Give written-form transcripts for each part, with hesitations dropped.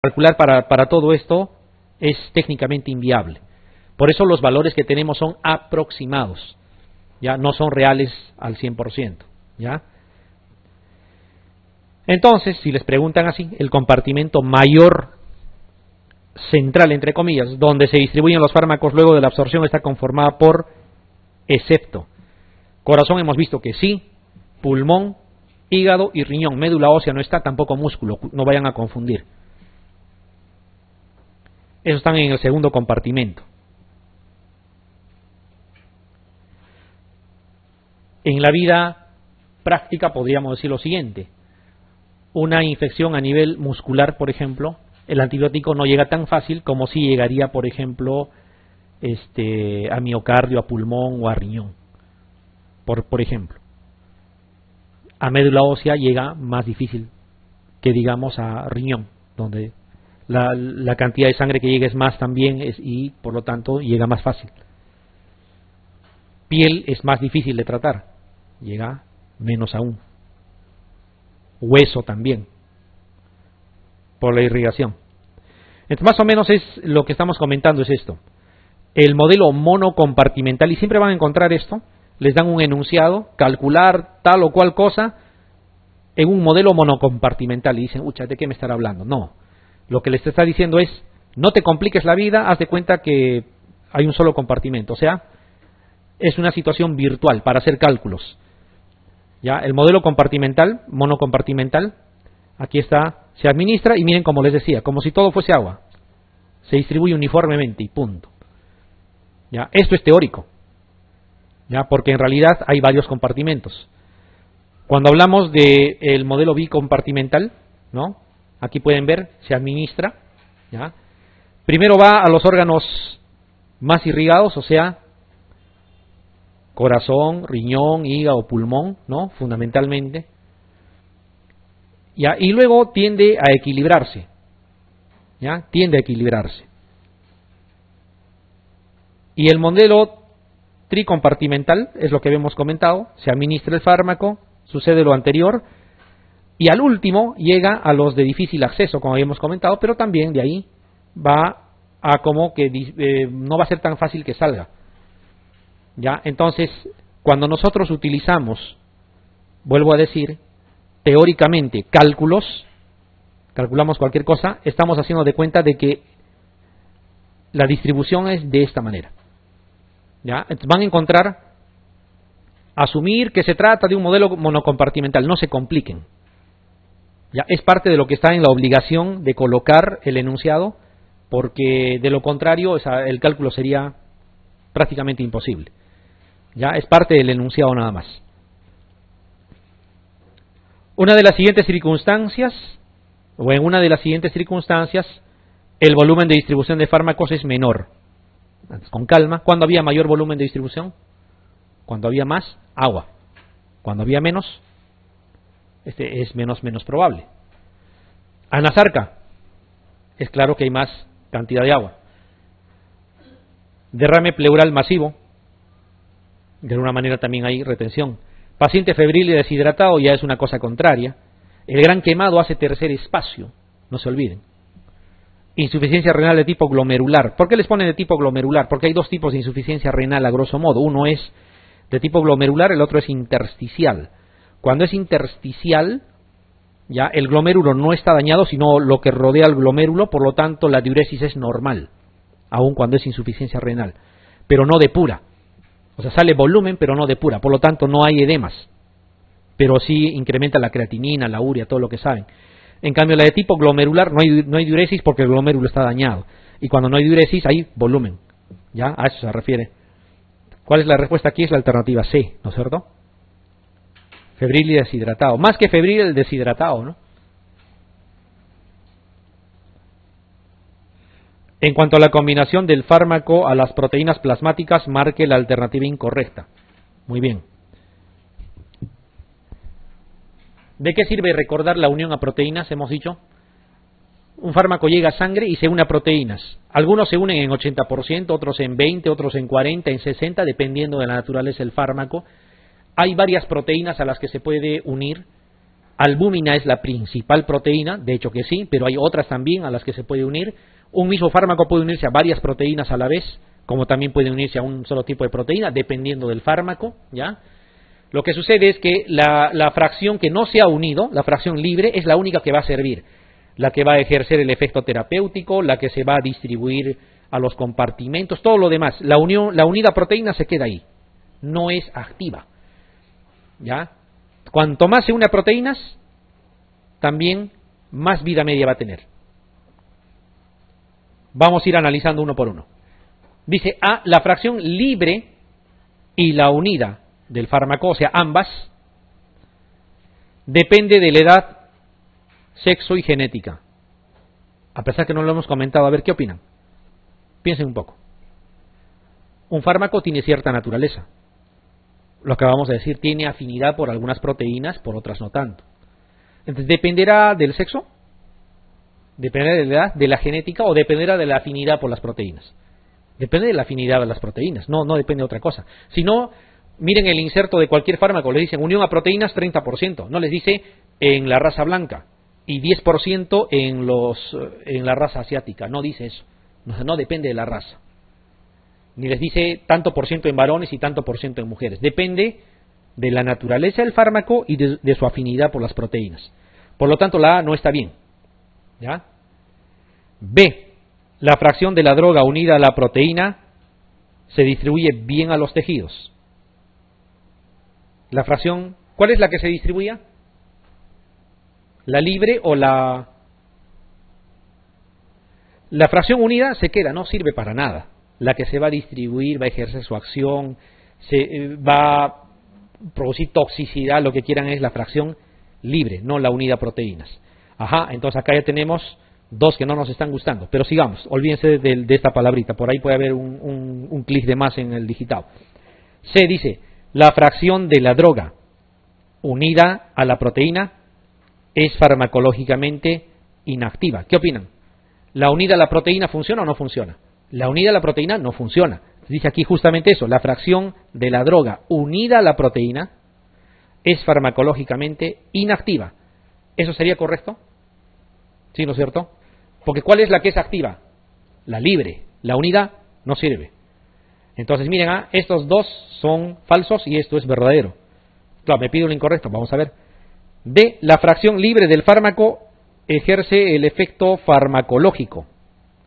calcular para todo esto es técnicamente inviable. Por eso los valores que tenemos son aproximados, ya no son reales al 100%, ¿ya? Entonces, si les preguntan así, el compartimento mayor central, entre comillas, donde se distribuyen los fármacos luego de la absorción, está conformada por excepto corazón, hemos visto que sí, pulmón, hígado y riñón. Médula ósea no está, tampoco músculo, no vayan a confundir. Esos están en el segundo compartimento. En la vida práctica podríamos decir lo siguiente: una infección a nivel muscular, por ejemplo, el antibiótico no llega tan fácil como si llegaría, por ejemplo, a miocardio, a pulmón o a riñón, por ejemplo. A médula ósea llega más difícil que, digamos, a riñón, donde la cantidad de sangre que llega es más también y por lo tanto llega más fácil. Piel es más difícil de tratar, llega menos aún. Hueso también, por la irrigación. Entonces, más o menos es lo que estamos comentando, es esto. El modelo monocompartimental, y siempre van a encontrar esto, les dan un enunciado, calcular tal o cual cosa en un modelo monocompartimental, y dicen, ucha, ¿de qué me estará hablando? No, lo que les está diciendo es, no te compliques la vida, haz de cuenta que hay un solo compartimento, o sea, es una situación virtual para hacer cálculos. Ya, el modelo compartimental, monocompartimental, aquí está, se administra y miren como les decía, como si todo fuese agua, se distribuye uniformemente y punto. Ya, esto es teórico, ya, porque en realidad hay varios compartimentos. Cuando hablamos del modelo bicompartimental, ¿no? Aquí pueden ver, se administra, ya. Primero va a los órganos más irrigados, o sea, corazón, riñón, hígado, pulmón, ¿no? Fundamentalmente. ¿Ya? Y luego tiende a equilibrarse. ¿Ya? Tiende a equilibrarse. Y el modelo tricompartimental es lo que habíamos comentado. Se administra el fármaco, sucede lo anterior. Y al último llega a los de difícil acceso, como habíamos comentado, pero también de ahí va a como que no va a ser tan fácil que salga. ¿Ya? Entonces, cuando nosotros utilizamos, vuelvo a decir, teóricamente cálculos, calculamos cualquier cosa, estamos haciendo de cuenta de que la distribución es de esta manera. ¿Ya? Entonces van a encontrar, asumir que se trata de un modelo monocompartimental, no se compliquen. ¿Ya? Es parte de lo que está en la obligación de colocar el enunciado, porque de lo contrario el cálculo sería prácticamente imposible. Ya es parte del enunciado nada más. Una de las siguientes circunstancias, o en una de las siguientes circunstancias, el volumen de distribución de fármacos es menor. Con calma. ¿Cuándo había mayor volumen de distribución? Cuando había más agua. Cuando había menos, es menos probable. Anasarca, es claro que hay más cantidad de agua. Derrame pleural masivo, de alguna manera también hay retención. Paciente febril y deshidratado ya es una cosa contraria. El gran quemado hace tercer espacio, no se olviden. Insuficiencia renal de tipo glomerular. ¿Por qué les ponen de tipo glomerular? Porque hay dos tipos de insuficiencia renal a grosso modo. Uno es de tipo glomerular, el otro es intersticial. Cuando es intersticial, ya el glomérulo no está dañado, sino lo que rodea al glomérulo, por lo tanto la diuresis es normal, aun cuando es insuficiencia renal, pero no depura. O sea, sale volumen, pero no depura, por lo tanto no hay edemas, pero sí incrementa la creatinina, la urea, todo lo que saben. En cambio, la de tipo glomerular no hay diuresis porque el glomérulo está dañado, y cuando no hay diuresis hay volumen, ¿ya? A eso se refiere. ¿Cuál es la respuesta aquí? Es la alternativa C, ¿no es cierto? Febril y deshidratado, más que febril el deshidratado, ¿no? En cuanto a la combinación del fármaco a las proteínas plasmáticas, marque la alternativa incorrecta. Muy bien. ¿De qué sirve recordar la unión a proteínas? Hemos dicho. Un fármaco llega a sangre y se une a proteínas. Algunos se unen en 80%, otros en 20%, otros en 40%, en 60%, dependiendo de la naturaleza del fármaco. Hay varias proteínas a las que se puede unir Albúmina es la principal proteína, de hecho que sí, pero hay otras también a las que se puede unir. Un mismo fármaco puede unirse a varias proteínas a la vez, como también puede unirse a un solo tipo de proteína, dependiendo del fármaco, ¿ya? Lo que sucede es que la fracción que no se ha unido, la fracción libre, es la única que va a servir, la que va a ejercer el efecto terapéutico, la que se va a distribuir a los compartimentos, todo lo demás. La unida proteína se queda ahí, no es activa, ¿ya? Cuanto más se une a proteínas, también más vida media va a tener. Vamos a ir analizando uno por uno. Dice A, la fracción libre y la unida del fármaco, o sea, ambas, depende de la edad, sexo y genética. A pesar que no lo hemos comentado, a ver, ¿qué opinan? Piensen un poco. Un fármaco tiene cierta naturaleza. Lo que vamos a decir, tiene afinidad por algunas proteínas, por otras no tanto. Entonces, ¿dependerá del sexo? ¿Dependerá de la edad, de la genética o dependerá de la afinidad por las proteínas? Depende de la afinidad de las proteínas, no depende de otra cosa. Si no, miren el inserto de cualquier fármaco, le dicen unión a proteínas 30%, no les dice en la raza blanca y 10% en la raza asiática, no dice eso, no depende de la raza. Ni les dice tanto por ciento en varones y tanto por ciento en mujeres, depende de la naturaleza del fármaco y de su afinidad por las proteínas. Por lo tanto, la A no está bien, ¿ya? B, la fracción de la droga unida a la proteína se distribuye bien a los tejidos. La fracción, ¿cuál es la que se distribuye? ¿La libre o la...? La fracción unida se queda, no sirve para nada. La que se va a distribuir, va a ejercer su acción, va a producir toxicidad, lo que quieran es la fracción libre, no la unida a proteínas. Ajá, entonces acá ya tenemos dos que no nos están gustando, pero sigamos, olvídense de esta palabrita, por ahí puede haber un clic de más en el digitado. C dice, la fracción de la droga unida a la proteína es farmacológicamente inactiva. ¿Qué opinan? ¿La unida a la proteína funciona o no funciona? La unida a la proteína no funciona. Dice aquí justamente eso, la fracción de la droga unida a la proteína es farmacológicamente inactiva. ¿Eso sería correcto? ¿Sí, no es cierto? Porque ¿cuál es la que es activa? La libre. La unida no sirve. Entonces, miren, estos dos son falsos y esto es verdadero. Claro, me pido lo incorrecto, vamos a ver. D, la fracción libre del fármaco ejerce el efecto farmacológico.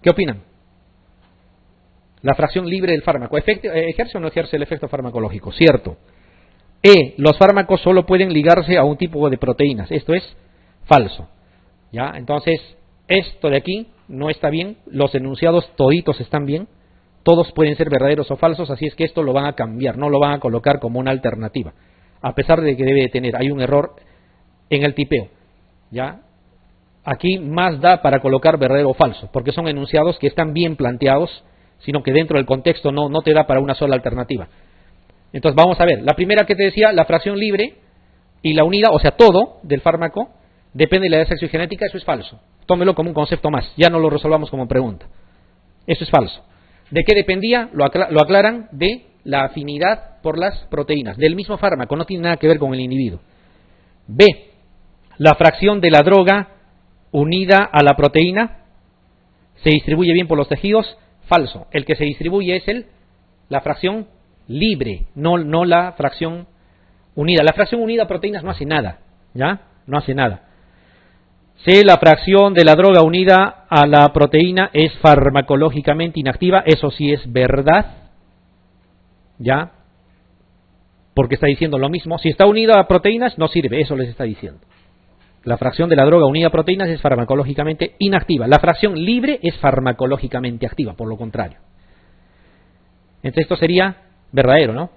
¿Qué opinan? La fracción libre del fármaco, ¿ejerce o no ejerce el efecto farmacológico? Cierto. E, los fármacos solo pueden ligarse a un tipo de proteínas. Esto es falso. ¿Ya? Entonces, esto de aquí no está bien. Los enunciados toditos están bien. Todos pueden ser verdaderos o falsos, así es que esto lo van a cambiar, no lo van a colocar como una alternativa. A pesar de que debe de tener, hay un error en el tipeo. ¿Ya? Aquí más da para colocar verdadero o falso, porque son enunciados que están bien planteados, sino que dentro del contexto no te da para una sola alternativa. Entonces vamos a ver, la primera que te decía, la fracción libre y la unida, o sea, todo del fármaco, depende de la edad, sexo y genética, eso es falso. Tómelo como un concepto más, ya no lo resolvamos como pregunta. Eso es falso. ¿De qué dependía? Lo aclaran, de la afinidad por las proteínas, del mismo fármaco, no tiene nada que ver con el individuo. B, la fracción de la droga unida a la proteína se distribuye bien por los tejidos, falso. El que se distribuye es la fracción libre, no la fracción unida. La fracción unida a proteínas no hace nada, ¿ya? No hace nada. C, la fracción de la droga unida a la proteína es farmacológicamente inactiva, eso sí es verdad, ¿ya? Porque está diciendo lo mismo. Si está unida a proteínas, no sirve, eso les está diciendo. La fracción de la droga unida a proteínas es farmacológicamente inactiva. La fracción libre es farmacológicamente activa, por lo contrario. Entonces esto sería verdadero, ¿no?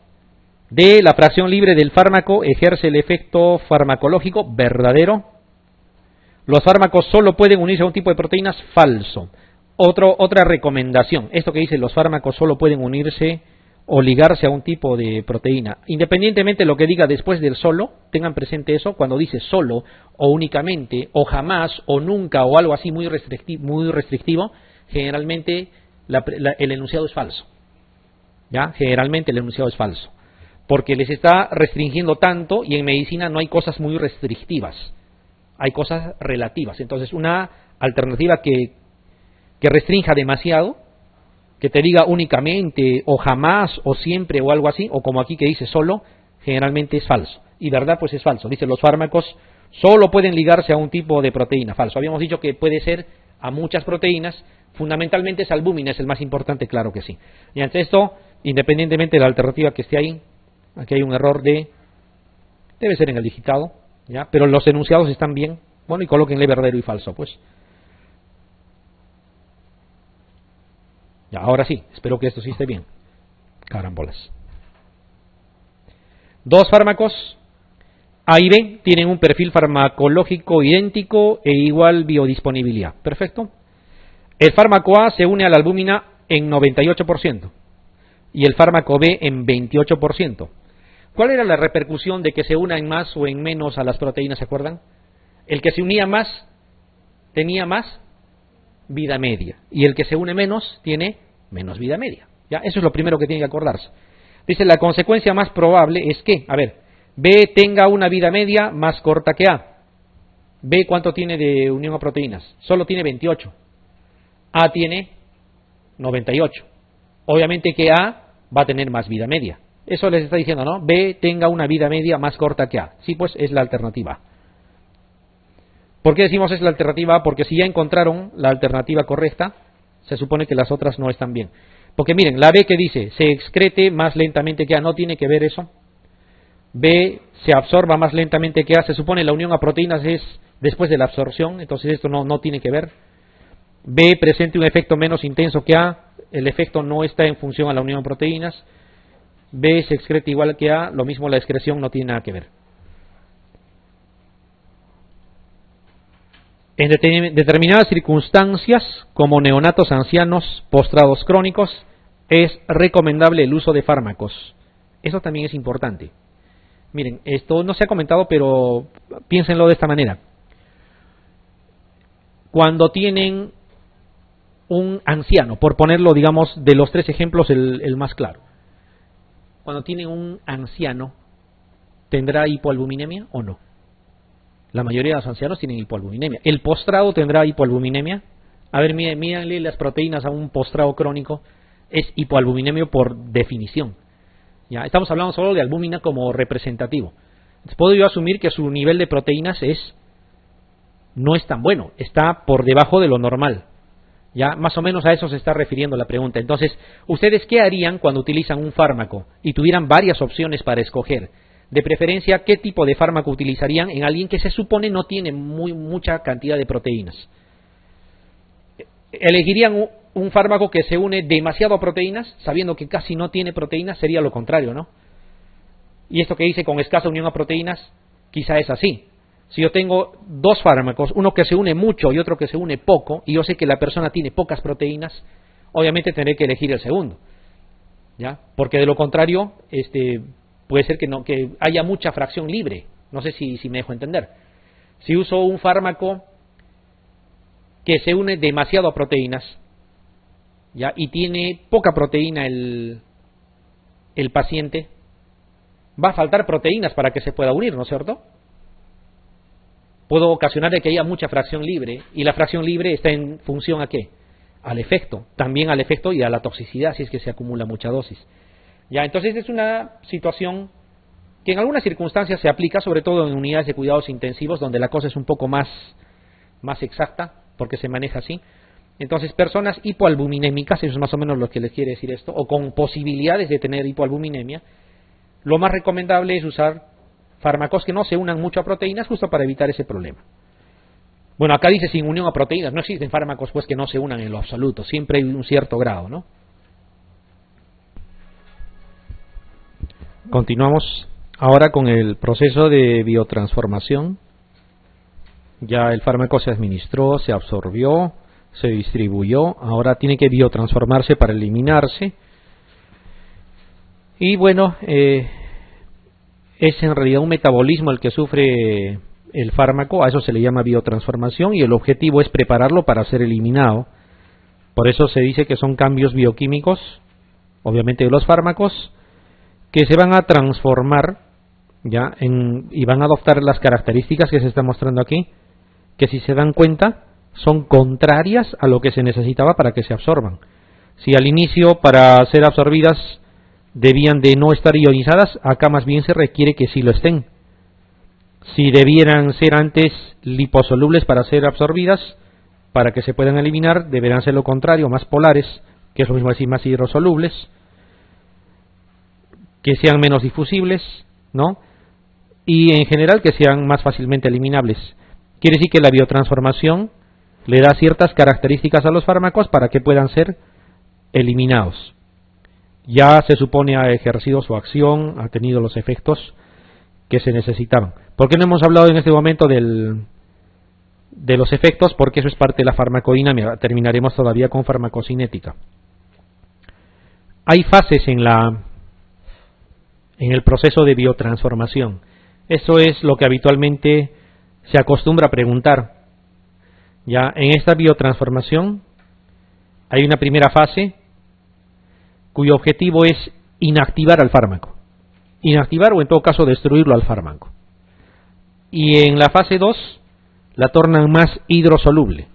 D, la fracción libre del fármaco ejerce el efecto farmacológico, verdadero. Los fármacos solo pueden unirse a un tipo de proteínas, falso. Otra recomendación, esto que dice los fármacos solo pueden unirse o ligarse a un tipo de proteína. Independientemente de lo que diga después del solo, tengan presente eso, cuando dice solo o únicamente o jamás o nunca o algo así muy restrictivo, generalmente el enunciado es falso. ¿Ya? Generalmente el enunciado es falso, porque les está restringiendo tanto y en medicina no hay cosas muy restrictivas. hay cosas relativas. Entonces, una alternativa que restrinja demasiado, que te diga únicamente, o jamás, o siempre, o algo así, o como aquí que dice solo, generalmente es falso. Y verdad, pues es falso. Dice, los fármacos solo pueden ligarse a un tipo de proteína. Falso. Habíamos dicho que puede ser a muchas proteínas, fundamentalmente es albúmina, es el más importante, claro que sí. Y ante esto, independientemente de la alternativa que esté ahí, aquí hay un error debe ser en el digitado, ¿ya? Pero los enunciados están bien. Bueno, y colóquenle verdadero y falso, pues. Ya, ahora sí, espero que esto sí esté bien. Carambolas. Dos fármacos A y B tienen un perfil farmacológico idéntico e igual biodisponibilidad. Perfecto. El fármaco A se une a la albúmina en 98% y el fármaco B en 28%. ¿Cuál era la repercusión de que se una en más o en menos a las proteínas, se acuerdan? El que se unía más tenía más vida media y el que se une menos tiene menos vida media. ¿Ya? Eso es lo primero que tiene que acordarse. Dice, la consecuencia más probable es que, a ver, B tenga una vida media más corta que A. B, ¿cuánto tiene de unión a proteínas? Solo tiene 28. A tiene 98. Obviamente que A va a tener más vida media. Eso les está diciendo, ¿no? B tenga una vida media más corta que A. Sí, pues es la alternativa. ¿Por qué decimos es la alternativa A? Porque si ya encontraron la alternativa correcta, se supone que las otras no están bien. Porque miren, la B que dice, se excrete más lentamente que A, ¿no tiene que ver eso? B se absorba más lentamente que A, se supone la unión a proteínas es después de la absorción, entonces esto no tiene que ver. B presente un efecto menos intenso que A, el efecto no está en función a la unión a proteínas. B se excreta igual que A, lo mismo la excreción no tiene nada que ver. En determinadas circunstancias, como neonatos ancianos, postrados crónicos, es recomendable el uso de fármacos. Eso también es importante. Miren, esto no se ha comentado, pero piénsenlo de esta manera. Cuando tienen un anciano, por ponerlo, digamos, de los tres ejemplos, el más claro. Cuando tienen un anciano, ¿tendrá hipoalbuminemia o no? La mayoría de los ancianos tienen hipoalbuminemia. ¿El postrado tendrá hipoalbuminemia? A ver, mírenle las proteínas a un postrado crónico. Es hipoalbuminemia por definición. ¿Ya? Estamos hablando solo de albúmina como representativo. Entonces, puedo yo asumir que su nivel de proteínas no es tan bueno. Está por debajo de lo normal. ¿Ya? Más o menos a eso se está refiriendo la pregunta. Entonces, ¿ustedes qué harían cuando utilizan un fármaco y tuvieran varias opciones para escoger? De preferencia, ¿qué tipo de fármaco utilizarían en alguien que se supone no tiene mucha cantidad de proteínas? ¿Elegirían un fármaco que se une demasiado a proteínas, sabiendo que casi no tiene proteínas? Sería lo contrario, ¿no? Y esto que dice con escasa unión a proteínas, quizá es así. Si yo tengo dos fármacos, uno que se une mucho y otro que se une poco, y yo sé que la persona tiene pocas proteínas, obviamente tendré que elegir el segundo, ¿ya? Porque de lo contrario, puede ser que haya mucha fracción libre. No sé si me dejo entender. Si uso un fármaco que se une demasiado a proteínas, ¿ya? Y tiene poca proteína el paciente, va a faltar proteínas para que se pueda unir, ¿no es cierto? Puedo ocasionar de que haya mucha fracción libre, y la fracción libre está en función ¿a qué? Al efecto, también al efecto y a la toxicidad si es que se acumula mucha dosis. Ya, entonces es una situación que en algunas circunstancias se aplica, sobre todo en unidades de cuidados intensivos, donde la cosa es un poco más exacta, porque se maneja así. Entonces, personas hipoalbuminémicas, eso es más o menos lo que les quiere decir esto, o con posibilidades de tener hipoalbuminemia, lo más recomendable es usar fármacos que no se unan mucho a proteínas, justo para evitar ese problema. Bueno, acá dice sin unión a proteínas, no existen fármacos pues que no se unan en lo absoluto, siempre hay un cierto grado, ¿no? Continuamos ahora con el proceso de biotransformación. Ya el fármaco se administró, se absorbió, se distribuyó, ahora tiene que biotransformarse para eliminarse. Y bueno, es en realidad un metabolismo el que sufre el fármaco, a eso se le llama biotransformación, y el objetivo es prepararlo para ser eliminado. Por eso se dice que son cambios bioquímicos, obviamente de los fármacos, que se van a transformar y van a adoptar las características que se están mostrando aquí, que, si se dan cuenta, son contrarias a lo que se necesitaba para que se absorban. Si al inicio, para ser absorbidas, debían de no estar ionizadas, acá más bien se requiere que sí lo estén. Si debieran ser antes liposolubles para ser absorbidas, para que se puedan eliminar, deberán ser lo contrario, más polares, que es lo mismo decir más hidrosolubles, que sean menos difusibles, ¿no? Y en general que sean más fácilmente eliminables. Quiere decir que la biotransformación le da ciertas características a los fármacos para que puedan ser eliminados. Ya se supone ha ejercido su acción, ha tenido los efectos que se necesitaban. ¿Por qué no hemos hablado en este momento de los efectos? Porque eso es parte de la farmacodinámica. Terminaremos todavía con farmacocinética. Hay fases en el proceso de biotransformación. Eso es lo que habitualmente se acostumbra a preguntar. Ya en esta biotransformación hay una primera fase cuyo objetivo es inactivar al fármaco. Inactivar o en todo caso destruirlo al fármaco. Y en la fase 2 la tornan más hidrosoluble.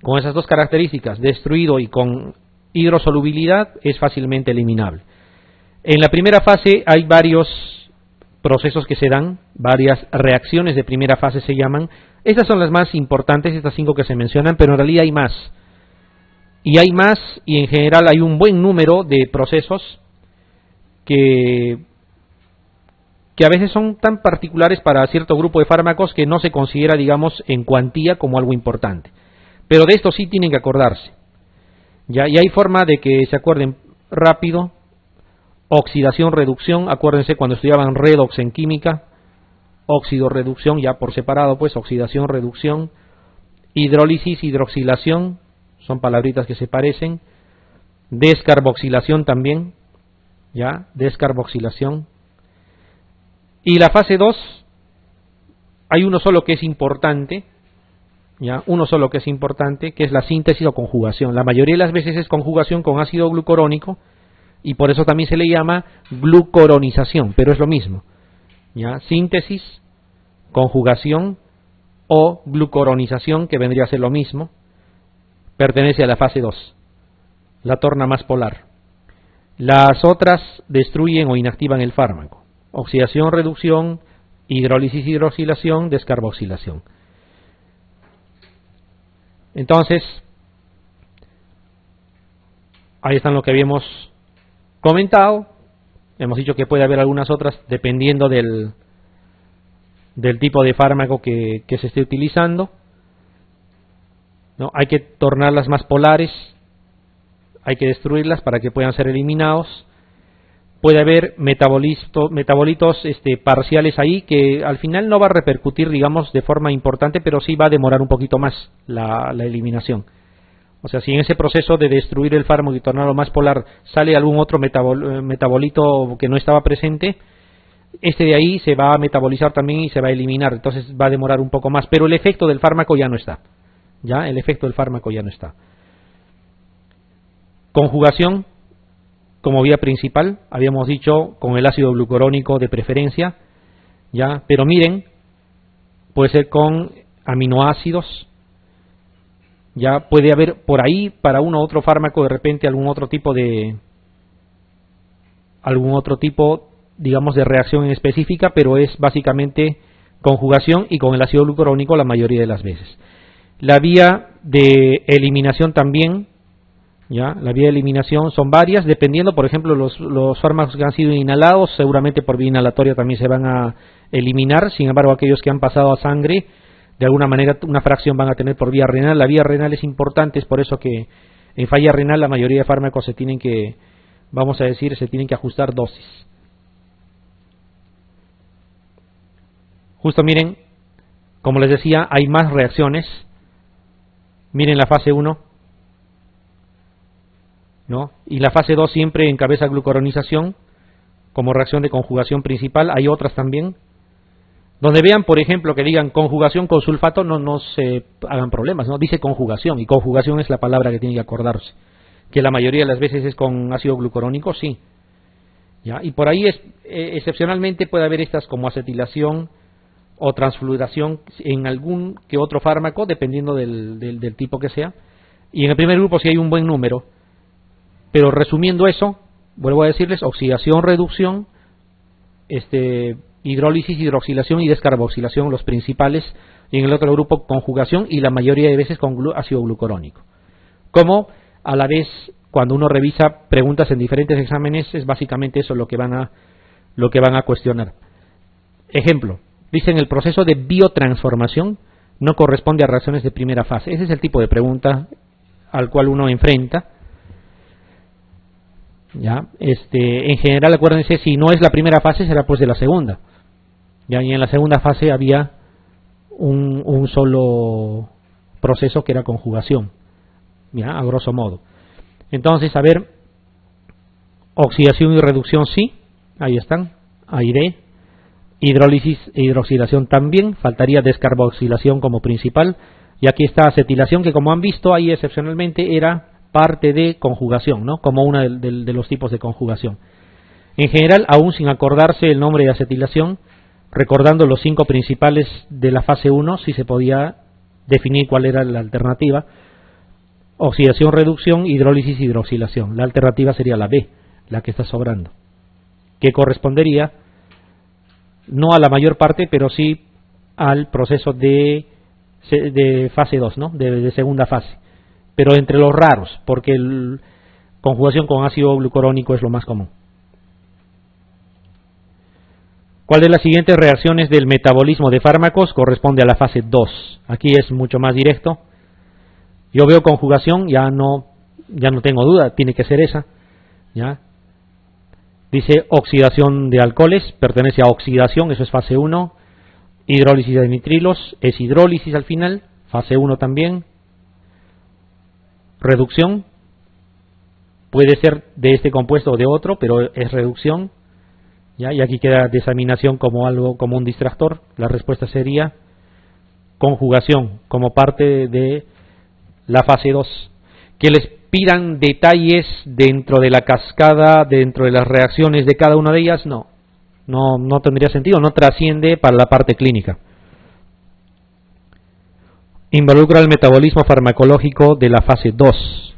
Con esas dos características, destruido y con hidrosolubilidad, es fácilmente eliminable. En la primera fase hay varios procesos que se dan, varias reacciones de primera fase se llaman. Estas son las más importantes, estas 5 que se mencionan, pero en realidad hay más. Y hay más, y en general hay un buen número de procesos que a veces son tan particulares para cierto grupo de fármacos que no se considera, digamos, en cuantía como algo importante. Pero de esto sí tienen que acordarse. ¿Ya? Y hay forma de que se acuerden rápido. Oxidación, reducción, acuérdense cuando estudiaban redox en química, óxido, reducción, ya por separado, pues oxidación, reducción, hidrólisis, hidroxilación, son palabritas que se parecen, descarboxilación también, ya, descarboxilación. Y la fase 2, hay uno solo que es importante, ya, uno solo que es importante, que es la síntesis o conjugación. La mayoría de las veces es conjugación con ácido glucurónico, y por eso también se le llama glucoronización, pero es lo mismo, ¿ya? Síntesis, conjugación o glucoronización, que vendría a ser lo mismo, pertenece a la fase 2, la torna más polar. Las otras destruyen o inactivan el fármaco: oxidación, reducción, hidrólisis, hidroxilación, descarboxilación. Entonces, ahí están lo que habíamos comentado. Hemos dicho que puede haber algunas otras dependiendo del tipo de fármaco que se esté utilizando, ¿no? Hay que tornarlas más polares, hay que destruirlas para que puedan ser eliminados. Puede haber metabolitos parciales ahí, que al final no va a repercutir, digamos, de forma importante, pero sí va a demorar un poquito más la eliminación. O sea, si en ese proceso de destruir el fármaco y tornarlo más polar sale algún otro metabolito que no estaba presente, este de ahí se va a metabolizar también y se va a eliminar. Entonces va a demorar un poco más, pero el efecto del fármaco ya no está. Ya, el efecto del fármaco ya no está. Conjugación como vía principal, habíamos dicho con el ácido glucurónico de preferencia, ya, pero miren, puede ser con aminoácidos. Ya puede haber por ahí para uno u otro fármaco de repente algún otro tipo, digamos, de reacción en específica, pero es básicamente conjugación y con el ácido glucurónico la mayoría de las veces. La vía de eliminación también, ya, la vía de eliminación son varias, dependiendo, por ejemplo, los fármacos que han sido inhalados, seguramente por vía inhalatoria también se van a eliminar. Sin embargo, aquellos que han pasado a sangre, de alguna manera una fracción van a tener por vía renal. La vía renal es importante, es por eso que en falla renal la mayoría de fármacos se tienen que ajustar dosis. Justo miren, como les decía, hay más reacciones. Miren la fase 1, ¿no? Y la fase 2 siempre encabeza glucoronización como reacción de conjugación principal. Hay otras también. Donde vean, por ejemplo, que digan conjugación con sulfato, no se hagan problemas, ¿no? Dice conjugación, y conjugación es la palabra que tiene que acordarse. Que la mayoría de las veces es con ácido glucurónico, sí. ¿Ya? Y por ahí excepcionalmente puede haber estas como acetilación o transfluoración en algún que otro fármaco, dependiendo del tipo que sea. Y en el primer grupo sí hay un buen número. Pero resumiendo eso, vuelvo a decirles, oxidación, reducción, hidrólisis, hidroxilación y descarboxilación, los principales. Y en el otro grupo, conjugación y la mayoría de veces con ácido glucurónico. Como a la vez, cuando uno revisa preguntas en diferentes exámenes, es básicamente eso lo que van a cuestionar. Ejemplo, dicen el proceso de biotransformación no corresponde a reacciones de primera fase. Ese es el tipo de pregunta al cual uno enfrenta. ¿Ya? En general, acuérdense, si no es la primera fase, será pues de la segunda. ¿Ya? Y en la segunda fase había un solo proceso que era conjugación, ¿ya? A grosso modo. Entonces, a ver, oxidación y reducción sí, ahí están, aire, hidrólisis e hidroxilación también, faltaría descarboxilación como principal, y aquí está acetilación, que como han visto ahí excepcionalmente era parte de conjugación, ¿no? Como uno de los tipos de conjugación. En general, aún sin acordarse el nombre de acetilación, recordando los 5 principales de la fase 1, sí se podía definir cuál era la alternativa: oxidación, reducción, hidrólisis, hidroxilación. La alternativa sería la B, la que está sobrando, que correspondería no a la mayor parte, pero sí al proceso de fase 2, ¿no? De segunda fase, pero entre los raros, porque conjugación con ácido glucurónico es lo más común. ¿Cuál de las siguientes reacciones del metabolismo de fármacos corresponde a la fase 2? Aquí es mucho más directo. Yo veo conjugación, ya no tengo duda, tiene que ser esa, ¿ya? Dice oxidación de alcoholes, pertenece a oxidación, eso es fase 1. Hidrólisis de nitrilos, es hidrólisis al final, fase 1 también. Reducción, puede ser de este compuesto o de otro, pero es reducción, ¿ya? Y aquí queda desaminación como un distractor. La respuesta sería conjugación, como parte de la fase 2. Que les pidan detalles dentro de la cascada, dentro de las reacciones de cada una de ellas, no tendría sentido, no trasciende para la parte clínica. Involucra el metabolismo farmacológico de la fase 2.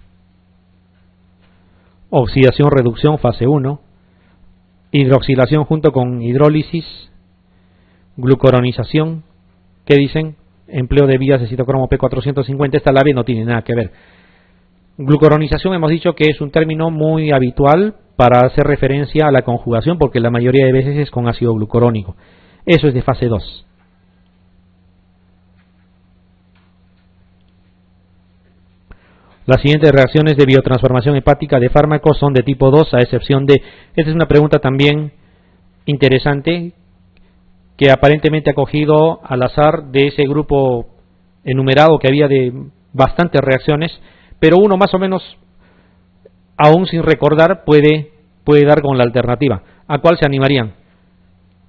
Oxidación, reducción, fase 1. Hidroxilación junto con hidrólisis. Glucoronización. ¿Qué dicen? Empleo de vías de citocromo P450. Esta la B no tiene nada que ver. Glucoronización hemos dicho que es un término muy habitual para hacer referencia a la conjugación, porque la mayoría de veces es con ácido glucurónico. Eso es de fase 2. Las siguientes reacciones de biotransformación hepática de fármacos son de tipo 2, a excepción de... Esta es una pregunta también interesante, que aparentemente ha cogido al azar de ese grupo enumerado que había de bastantes reacciones, pero uno más o menos, aún sin recordar, puede dar con la alternativa. ¿A cuál se animarían?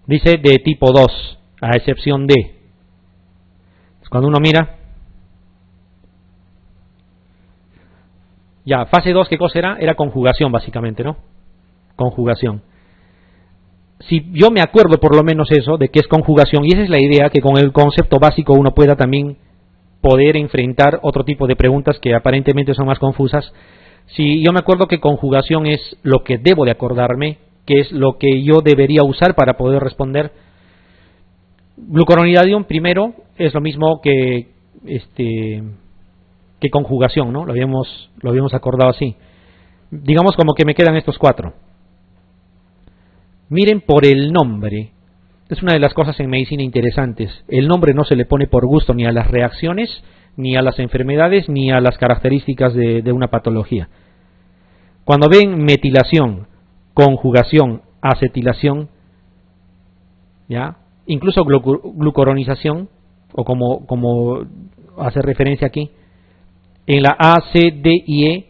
Dice de tipo 2, a excepción de... Cuando uno mira... Ya, fase 2, ¿qué cosa era? Era conjugación, básicamente, ¿no? Conjugación. Si yo me acuerdo por lo menos eso, de que es conjugación, y esa es la idea, que con el concepto básico uno pueda también poder enfrentar otro tipo de preguntas que aparentemente son más confusas. Si yo me acuerdo que conjugación es lo que debo de acordarme, que es lo que yo debería usar para poder responder. Glucuronidadium primero es lo mismo que conjugación, ¿no? Lo habíamos acordado así. Digamos como que me quedan estos 4. Miren por el nombre. Es una de las cosas en medicina interesantes. El nombre no se le pone por gusto ni a las reacciones, ni a las enfermedades, ni a las características de una patología. Cuando ven metilación, conjugación, acetilación, ¿ya? Incluso glucoronización, o como hace referencia aquí, en la A, C, D y E,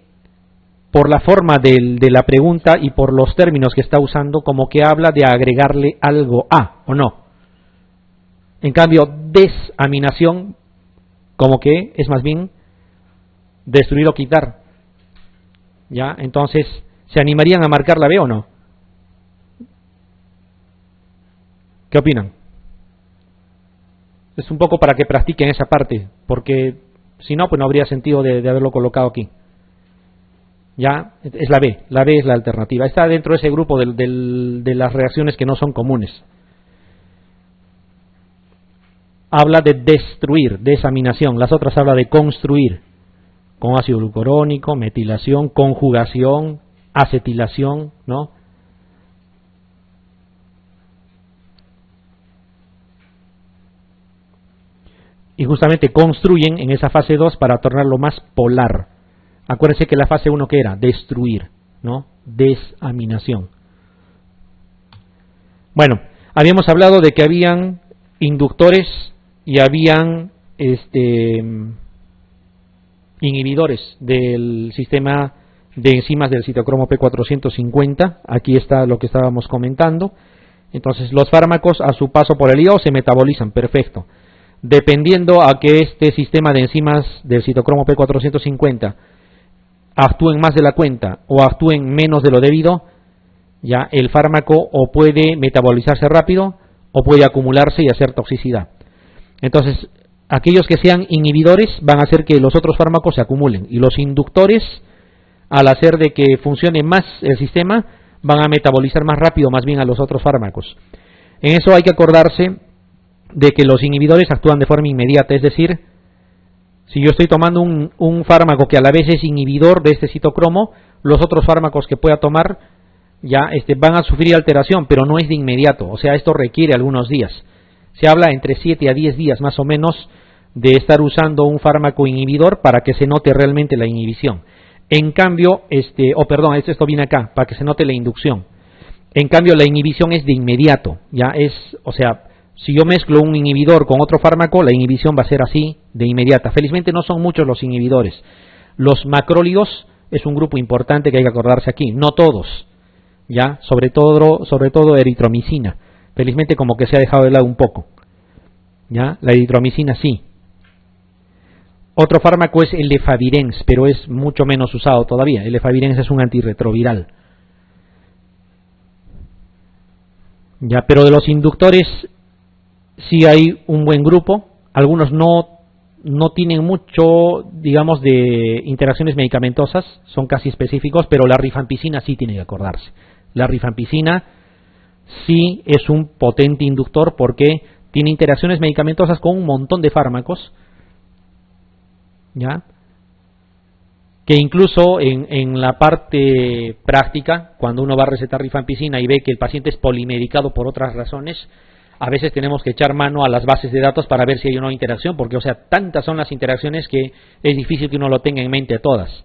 por la forma de la pregunta y por los términos que está usando, como que habla de agregarle algo a, ¿o no? En cambio, desaminación, como que es más bien destruir o quitar. ¿Ya? Entonces, ¿se animarían a marcar la B o no? ¿Qué opinan? Es un poco para que practiquen esa parte, porque si no, pues no habría sentido de haberlo colocado aquí. Ya, es la B es la alternativa. Está dentro de ese grupo de las reacciones que no son comunes. Habla de destruir, desaminación. Las otras habla de construir, con ácido glucurónico, metilación, conjugación, acetilación, ¿no? Y justamente construyen en esa fase 2 para tornarlo más polar. Acuérdense que la fase 1 que era destruir, ¿no? Desaminación. Bueno, habíamos hablado de que habían inductores y habían inhibidores del sistema de enzimas del citocromo P450. Aquí está lo que estábamos comentando. Entonces, los fármacos a su paso por el hígado se metabolizan, perfecto. Dependiendo a que este sistema de enzimas del citocromo P450 actúen más de la cuenta o actúen menos de lo debido, ya el fármaco o puede metabolizarse rápido o puede acumularse y hacer toxicidad. Entonces, aquellos que sean inhibidores van a hacer que los otros fármacos se acumulen, y los inductores, al hacer de que funcione más el sistema, van a metabolizar más rápido más bien a los otros fármacos. En eso hay que acordarse de que los inhibidores actúan de forma inmediata, es decir, si yo estoy tomando un fármaco que a la vez es inhibidor de este citocromo, los otros fármacos que pueda tomar ya van a sufrir alteración, pero no es de inmediato, o sea, esto requiere algunos días. Se habla entre 7 a 10 días más o menos de estar usando un fármaco inhibidor para que se note realmente la inhibición. En cambio, esto viene acá, para que se note la inducción. En cambio, la inhibición es de inmediato, si yo mezclo un inhibidor con otro fármaco, la inhibición va a ser así, de inmediata. Felizmente no son muchos los inhibidores. Los macrólidos es un grupo importante que hay que acordarse aquí, no todos, ya, sobre todo eritromicina. Felizmente como que se ha dejado de lado un poco, ya, la eritromicina sí. Otro fármaco es el efavirenz, pero es mucho menos usado todavía. El efavirenz es un antirretroviral. Ya, pero de los inductores sí hay un buen grupo. Algunos no tienen mucho, digamos, de interacciones medicamentosas, son casi específicos, pero la rifampicina sí tiene que acordarse. La rifampicina sí es un potente inductor porque tiene interacciones medicamentosas con un montón de fármacos, ¿ya? Que incluso en la parte práctica, cuando uno va a recetar rifampicina y ve que el paciente es polimedicado por otras razones, a veces tenemos que echar mano a las bases de datos para ver si hay una interacción, porque tantas son las interacciones que es difícil que uno lo tenga en mente todas.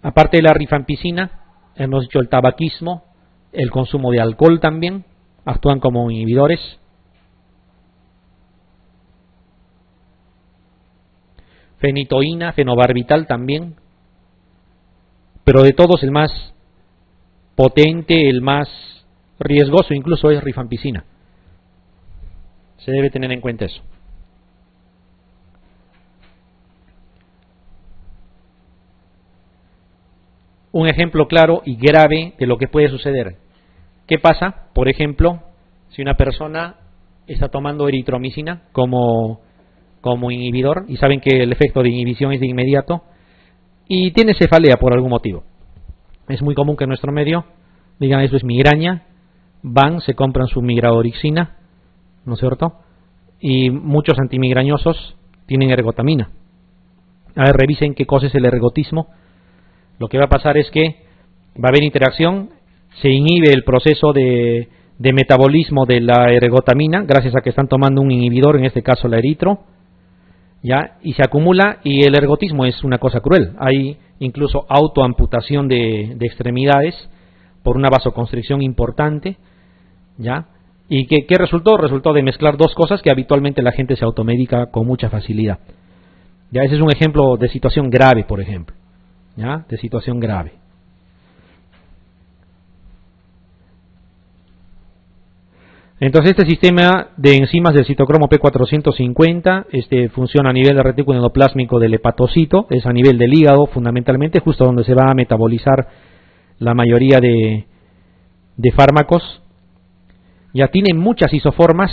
Aparte de la rifampicina, hemos dicho el tabaquismo, el consumo de alcohol también, actúan como inhibidores. Fenitoína, fenobarbital también, pero de todos el más potente, el más riesgoso incluso es rifampicina. Se debe tener en cuenta eso. Un ejemplo claro y grave de lo que puede suceder. ¿Qué pasa, por ejemplo, si una persona está tomando eritromicina como inhibidor, y saben que el efecto de inhibición es de inmediato, y tiene cefalea por algún motivo? Es muy común que en nuestro medio digan eso es migraña, van, se compran su migradorixina, ¿no es cierto? Y muchos antimigrañosos tienen ergotamina. A ver, revisen qué cosa es el ergotismo. Lo que va a pasar es que va a haber interacción, se inhibe el proceso de metabolismo de la ergotamina gracias a que están tomando un inhibidor, en este caso la eritro, ya, y se acumula, y el ergotismo es una cosa cruel. Hay incluso autoamputación de extremidades por una vasoconstricción importante, ya. ¿Y qué resultó? Resultó de mezclar dos cosas que habitualmente la gente se automedica con mucha facilidad. Ya, ese es un ejemplo de situación grave, por ejemplo, ya, de situación grave. Entonces este sistema de enzimas del citocromo P450 funciona a nivel del retículo endoplásmico del hepatocito, es a nivel del hígado fundamentalmente, justo donde se va a metabolizar la mayoría de fármacos. Ya tiene muchas isoformas,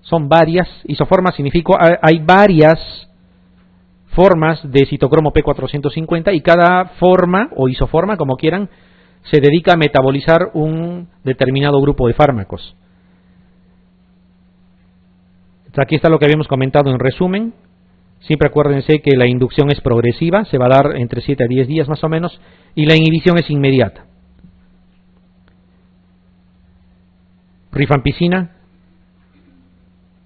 Son varias. Isoforma significa hay varias formas de citocromo P450 y cada forma o isoforma, como quieran, se dedica a metabolizar un determinado grupo de fármacos. Aquí está lo que habíamos comentado en resumen. Siempre acuérdense que la inducción es progresiva, se va a dar entre 7 a 10 días más o menos, y la inhibición es inmediata. Rifampicina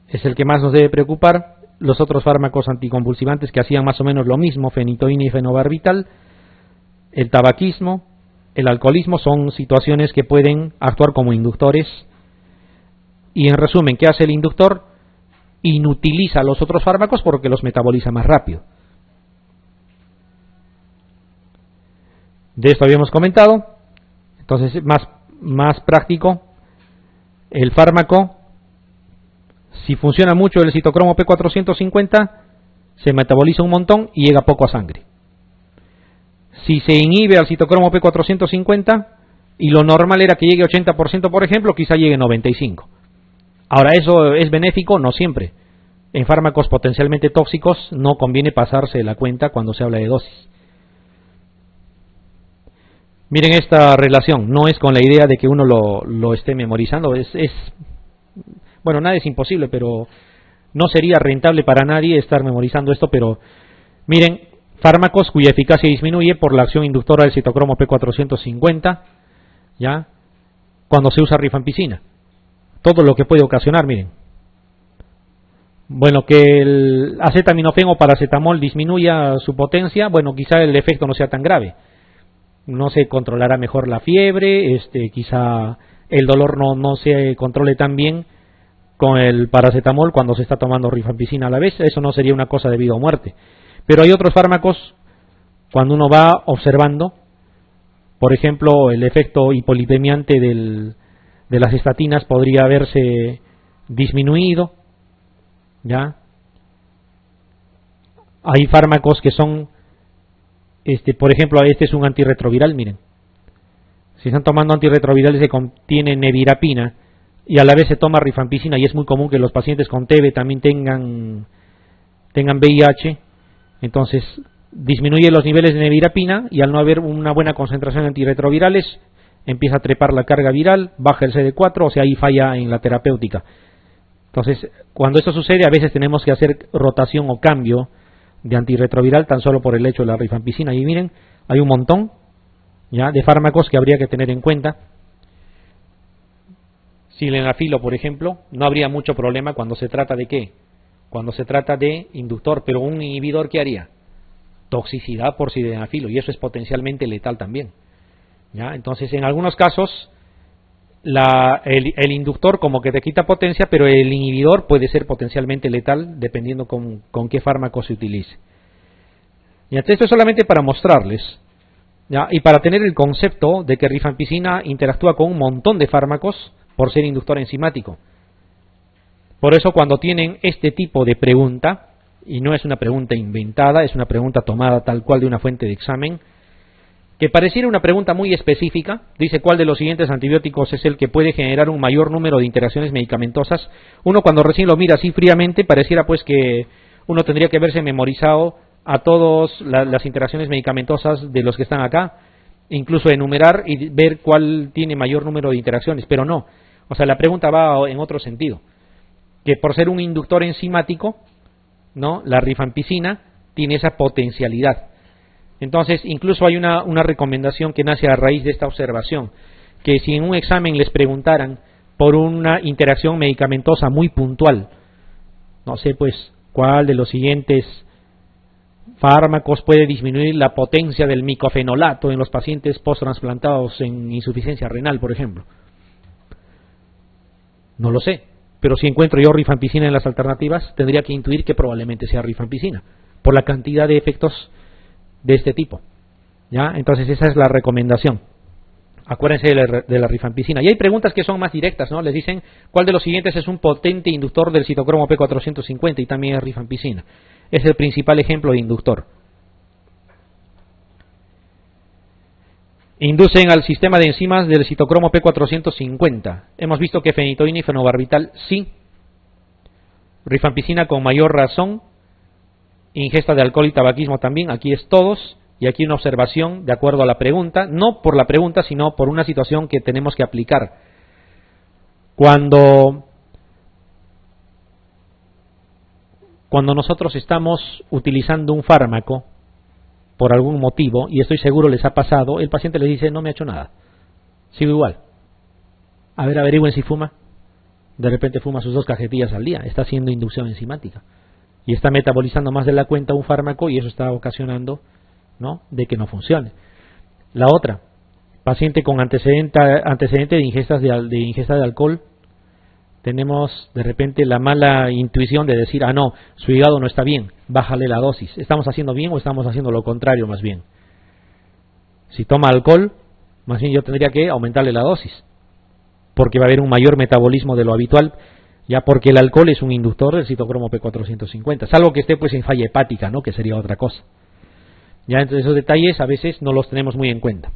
es el que más nos debe preocupar. Los otros fármacos anticonvulsivantes que hacían más o menos lo mismo, fenitoína y fenobarbital, el tabaquismo, el alcoholismo, son situaciones que pueden actuar como inductores. Y en resumen, ¿qué hace el inductor? Inutiliza los otros fármacos porque los metaboliza más rápido. De esto habíamos comentado. Entonces, más práctico, el fármaco, si funciona mucho el citocromo P450, se metaboliza un montón y llega poco a sangre. Si se inhibe al citocromo P450 y lo normal era que llegue 80%, por ejemplo, quizá llegue 95%. Ahora, ¿eso es benéfico? No siempre. En fármacos potencialmente tóxicos no conviene pasarse la cuenta cuando se habla de dosis. Miren esta relación, no es con la idea de que uno lo esté memorizando, bueno, nada es imposible, pero no sería rentable para nadie estar memorizando esto, pero miren, fármacos cuya eficacia disminuye por la acción inductora del citocromo P450, ¿ya? Cuando se usa rifampicina. Todo lo que puede ocasionar, miren. Bueno, que el acetaminofén o paracetamol disminuya su potencia, bueno, quizá el efecto no sea tan grave. No se controlará mejor la fiebre, quizá el dolor no se controle tan bien con el paracetamol cuando se está tomando rifampicina a la vez. Eso no sería una cosa de vida o muerte. Pero hay otros fármacos, cuando uno va observando, por ejemplo, el efecto hipolipemiante de las estatinas podría haberse disminuido, ¿ya? Hay fármacos que son, por ejemplo, este es un antirretroviral, miren. Si están tomando antirretrovirales que contienen nevirapina y a la vez se toma rifampicina, y es muy común que los pacientes con TB también tengan VIH, entonces disminuye los niveles de nevirapina y al no haber una buena concentración de antirretrovirales, empieza a trepar la carga viral, baja el CD4, o sea, ahí falla en la terapéutica. Entonces, cuando esto sucede, a veces tenemos que hacer rotación o cambio de antirretroviral tan solo por el hecho de la rifampicina. Y miren, hay un montón ya de fármacos que habría que tener en cuenta. Sildenafilo, por ejemplo, no habría mucho problema cuando se trata de ¿qué? Cuando se trata de inductor, pero un inhibidor, ¿qué haría? Toxicidad por sildenafilo, y eso es potencialmente letal también. ¿Ya? Entonces, en algunos casos, el inductor como que te quita potencia, pero el inhibidor puede ser potencialmente letal dependiendo con qué fármaco se utilice. Y esto es solamente para mostrarles, ¿ya? Y para tener el concepto de que rifampicina interactúa con un montón de fármacos por ser inductor enzimático. Por eso cuando tienen este tipo de pregunta, y no es una pregunta inventada, es una pregunta tomada tal cual de una fuente de examen, que pareciera una pregunta muy específica, dice cuál de los siguientes antibióticos es el que puede generar un mayor número de interacciones medicamentosas. Uno cuando recién lo mira así fríamente, pareciera pues que uno tendría que haberse memorizado a todas las interacciones medicamentosas de los que están acá, incluso enumerar y ver cuál tiene mayor número de interacciones, pero no. O sea, la pregunta va en otro sentido, que por ser un inductor enzimático, ¿no? La rifampicina tiene esa potencialidad. Entonces, incluso hay una recomendación que nace a raíz de esta observación, que si en un examen les preguntaran por una interacción medicamentosa muy puntual, no sé pues, cuál de los siguientes fármacos puede disminuir la potencia del micofenolato en los pacientes post-transplantados en insuficiencia renal, por ejemplo. No lo sé, pero si encuentro yo rifampicina en las alternativas, tendría que intuir que probablemente sea rifampicina, por la cantidad de efectos de este tipo, ¿ya? Entonces esa es la recomendación. Acuérdense de la rifampicina. Y hay preguntas que son más directas, ¿no? Les dicen, ¿cuál de los siguientes es un potente inductor del citocromo P450? Y también es rifampicina. Es el principal ejemplo de inductor. Inducen al sistema de enzimas del citocromo P450. Hemos visto que fenitoína y fenobarbital sí. rifampicina con mayor razón, ingesta de alcohol y tabaquismo también, aquí es todos, y aquí una observación de acuerdo a la pregunta, no por la pregunta, sino por una situación que tenemos que aplicar. Cuando nosotros estamos utilizando un fármaco por algún motivo, y estoy seguro les ha pasado, el paciente le dice, no me ha hecho nada, sigo igual. A ver, averigüen si fuma. De repente fuma sus 2 cajetillas al día, está haciendo inducción enzimática y está metabolizando más de la cuenta un fármaco, y eso está ocasionando, ¿no?, de que no funcione. La otra, paciente con antecedente de ingesta de alcohol, tenemos de repente la mala intuición de decir, no, su hígado no está bien, bájale la dosis. ¿Estamos haciendo bien o estamos haciendo lo contrario más bien? Si toma alcohol, más bien yo tendría que aumentarle la dosis, porque va a haber un mayor metabolismo de lo habitual, ya porque el alcohol es un inductor del citocromo P450, salvo que esté pues en falla hepática, ¿no?, que sería otra cosa. Ya, entonces esos detalles a veces no los tenemos muy en cuenta.